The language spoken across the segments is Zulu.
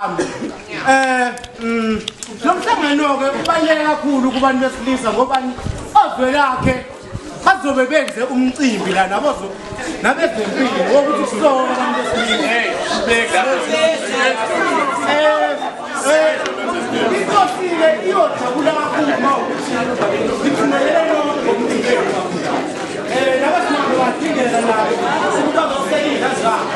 Lo mhlangano-ke ubaluleke kakhulu kubantu besilisa ngoba ozwe lakhe bazobe benze umcimbi la nabezempilo wokuthi kuhlolwe abantu besilisa. Inkosile iyojabula kakhulu ngithumelele nonke umcimbi nabasimame badingelela nayo ukuthi bazosekile zabo.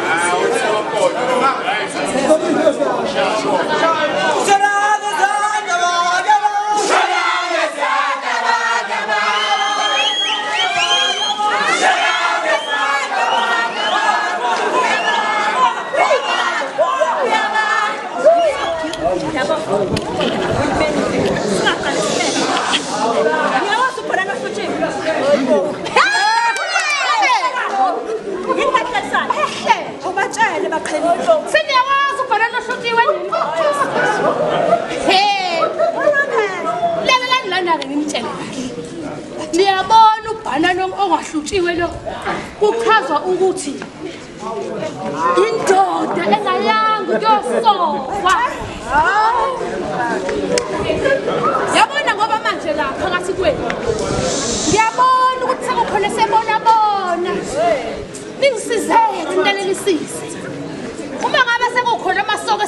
Niyabona ubhanana ongahlutshiwe lo kuchazwa ukuthi indoda engayanga ukuyosokwa. Yabona ngoba manje la phakathi kwenu ngiyabona ukuthi sekukhona sebona ningisizeke ngilalelisize uma ngabe sekukhona amasoko